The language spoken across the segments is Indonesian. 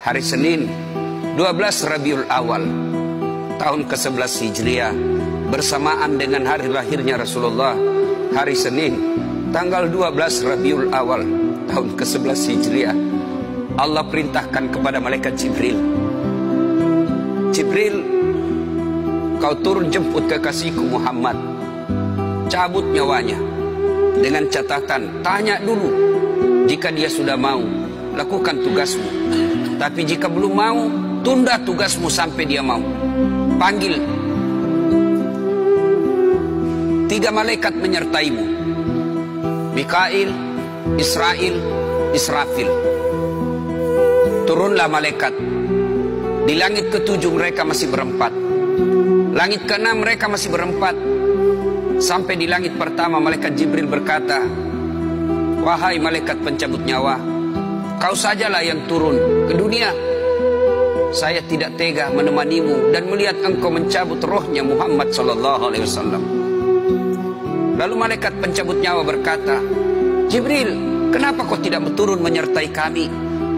Hari Senin 12 Rabiul Awal tahun ke-11 Hijriah bersamaan dengan hari lahirnya Rasulullah. Hari Senin tanggal 12 Rabiul Awal tahun ke-11 Hijriah, Allah perintahkan kepada malaikat Jibril, Jibril, kau turun jemput kekasihku Muhammad, cabut nyawanya, dengan catatan tanya dulu, jika dia sudah mau lakukan tugasmu, tapi jika belum mau tunda tugasmu sampai dia mau. Panggil 3 malaikat menyertaimu, Mikail, Israel, Israfil. Turunlah malaikat. Di langit ke-7 mereka masih berempat, langit ke-6 mereka masih berempat. Sampai di langit pertama malaikat Jibril berkata, wahai malaikat pencabut nyawa, kau sajalah yang turun ke dunia. Saya tidak tega menemanimu dan melihat engkau mencabut rohnya Muhammad sallallahu alaihi wasallam. Lalu malaikat pencabut nyawa berkata, Jibril, kenapa kau tidak turun menyertai kami?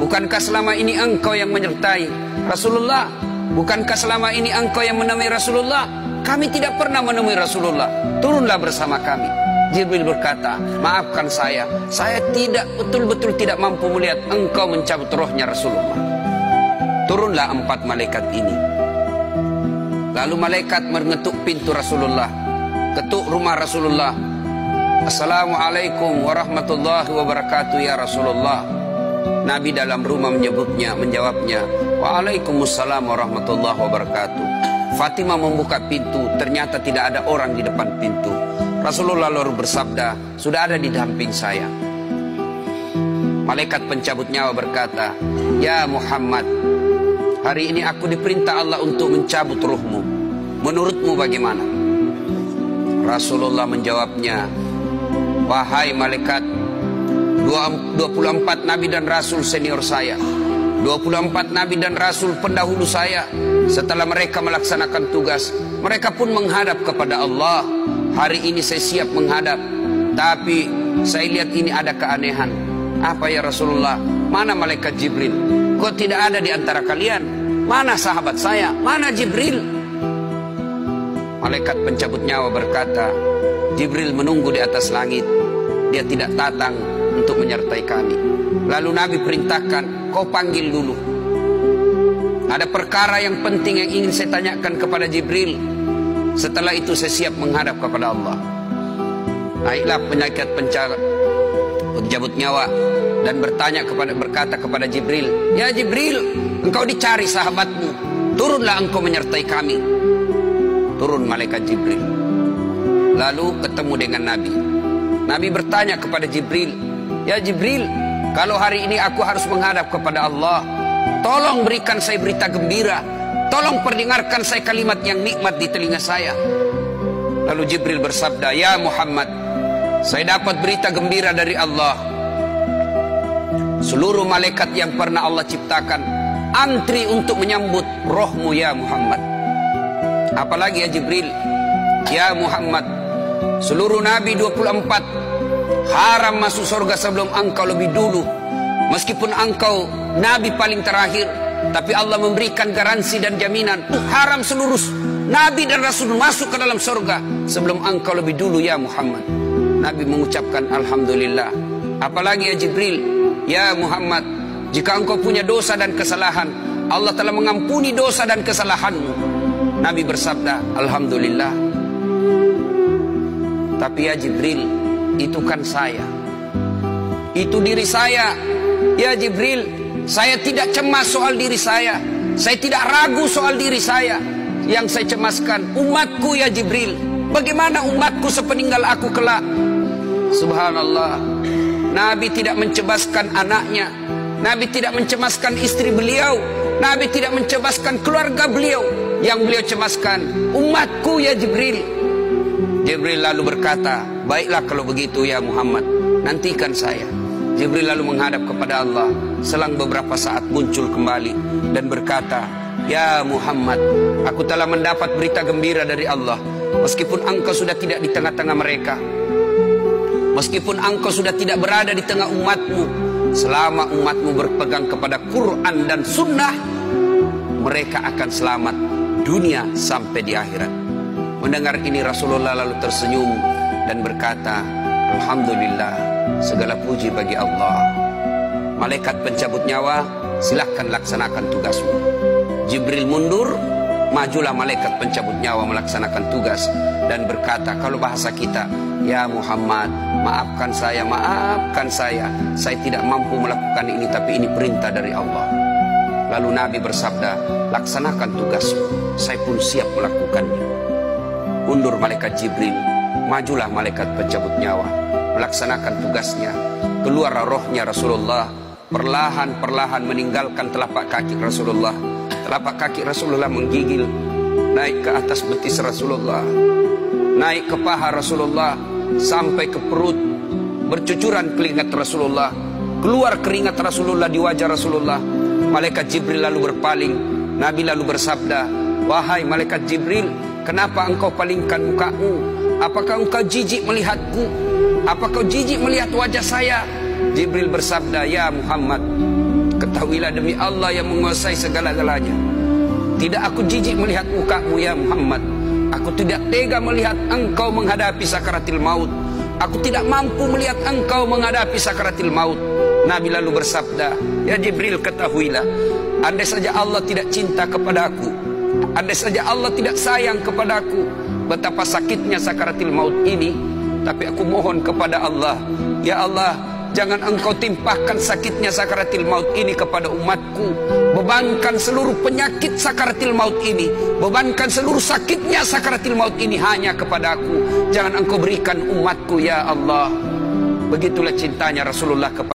Bukankah selama ini engkau yang menyertai Rasulullah? Bukankah selama ini engkau yang menemui Rasulullah? Kami tidak pernah menemui Rasulullah. Turunlah bersama kami. Jibril berkata, maafkan saya tidak betul-betul tidak mampu melihat engkau mencabut rohnya Rasulullah. Turunlah 4 malaikat ini. Lalu malaikat mengetuk pintu Rasulullah, ketuk rumah Rasulullah. Assalamualaikum warahmatullahi wabarakatuh ya Rasulullah. Nabi dalam rumah menjawabnya, waalaikumsalam warahmatullahi wabarakatuh. Fatimah membuka pintu, ternyata tidak ada orang di depan pintu. Rasulullah lalu bersabda, sudah ada di samping saya. Malaikat pencabut nyawa berkata, ya Muhammad, hari ini aku diperintah Allah untuk mencabut ruhmu. Menurutmu bagaimana? Rasulullah menjawabnya, wahai malaikat, 24 nabi dan rasul senior saya, 24 nabi dan rasul pendahulu saya, setelah mereka melaksanakan tugas, mereka pun menghadap kepada Allah. Hari ini saya siap menghadap, tapi saya lihat ini ada keanehan. Apa ya Rasulullah? Mana malaikat Jibril? Kok tidak ada di antara kalian? Mana sahabat saya? Mana Jibril? Malaikat pencabut nyawa berkata, Jibril menunggu di atas langit. Dia tidak datang untuk menyertai kami. Lalu Nabi perintahkan, kau panggil dulu. Ada perkara yang penting yang ingin saya tanyakan kepada Jibril. Setelah itu saya siap menghadap kepada Allah. Naiklah malaikat pencabut nyawa dan berkata kepada Jibril, ya Jibril, engkau dicari sahabatmu, turunlah engkau menyertai kami. Turun malaikat Jibril, lalu ketemu dengan Nabi. Nabi bertanya kepada Jibril, ya Jibril, kalau hari ini aku harus menghadap kepada Allah, tolong berikan saya berita gembira, tolong perdengarkan saya kalimat yang nikmat di telinga saya. Lalu Jibril bersabda, ya Muhammad, saya dapat berita gembira dari Allah. Seluruh malaikat yang pernah Allah ciptakan antri untuk menyambut rohmu ya Muhammad. Apalagi ya Jibril, ya Muhammad, seluruh nabi 24 haram masuk surga sebelum engkau lebih dulu. Meskipun engkau nabi paling terakhir, tapi Allah memberikan garansi dan jaminan, haram seluruh nabi dan rasul masuk ke dalam surga sebelum engkau lebih dulu ya Muhammad. Nabi mengucapkan alhamdulillah. Apalagi ya Jibril, ya Muhammad, jika engkau punya dosa dan kesalahan, Allah telah mengampuni dosa dan kesalahanmu. Nabi bersabda alhamdulillah. Tapi ya Jibril, itu kan saya, itu diri saya. Ya Jibril, saya tidak cemas soal diri saya tidak ragu soal diri saya. Yang saya cemaskan umatku ya Jibril. Bagaimana umatku sepeninggal aku kelak? Subhanallah, Nabi tidak mencemaskan anaknya, Nabi tidak mencemaskan istri beliau, Nabi tidak mencemaskan keluarga beliau. Yang beliau cemaskan umatku ya Jibril. Jibril lalu berkata, baiklah kalau begitu ya Muhammad, nantikan saya. Jibril lalu menghadap kepada Allah. Selang beberapa saat muncul kembali dan berkata, ya Muhammad, aku telah mendapat berita gembira dari Allah. Meskipun engkau sudah tidak di tengah-tengah mereka, meskipun engkau sudah tidak berada di tengah umatmu, selama umatmu berpegang kepada Quran dan Sunnah, mereka akan selamat dunia sampai di akhirat. Mendengar ini Rasulullah lalu tersenyum dan berkata, Alhamdulillah, segala puji bagi Allah. Malaikat pencabut nyawa, silahkan laksanakan tugasmu. Jibril mundur, majulah malaikat pencabut nyawa melaksanakan tugas dan berkata, kalau bahasa kita, ya Muhammad, maafkan saya, saya tidak mampu melakukan ini, tapi ini perintah dari Allah. Lalu Nabi bersabda, laksanakan tugasmu, saya pun siap melakukannya. Mundur malaikat Jibril, majulah malaikat pencabut nyawa melaksanakan tugasnya. Keluar rohnya Rasulullah, perlahan-perlahan meninggalkan telapak kaki Rasulullah. Telapak kaki Rasulullah menggigil naik ke atas betis Rasulullah, naik ke paha Rasulullah, sampai ke perut. Bercucuran keringat Rasulullah, keluar keringat Rasulullah di wajah Rasulullah. Malaikat Jibril lalu berpaling. Nabi lalu bersabda, wahai malaikat Jibril, kenapa engkau palingkan mukamu? Apakah engkau jijik melihatku? Apakah kau jijik melihat wajah saya? Jibril bersabda, ya Muhammad, ketahuilah demi Allah yang menguasai segala-galanya, tidak aku jijik melihat mukamu ya Muhammad. Aku tidak tega melihat engkau menghadapi sakaratil maut. Aku tidak mampu melihat engkau menghadapi sakaratil maut. Nabi lalu bersabda, ya Jibril, ketahuilah, andai saja Allah tidak cinta kepada aku, andai saja Allah tidak sayang kepada aku, betapa sakitnya sakaratil maut ini. Tapi aku mohon kepada Allah, ya Allah, jangan engkau timpahkan sakitnya sakaratil maut ini kepada umatku. Bebankan seluruh penyakit sakaratil maut ini, bebankan seluruh sakitnya sakaratil maut ini hanya kepada aku. Jangan engkau berikan umatku ya Allah. Begitulah cintanya Rasulullah kepada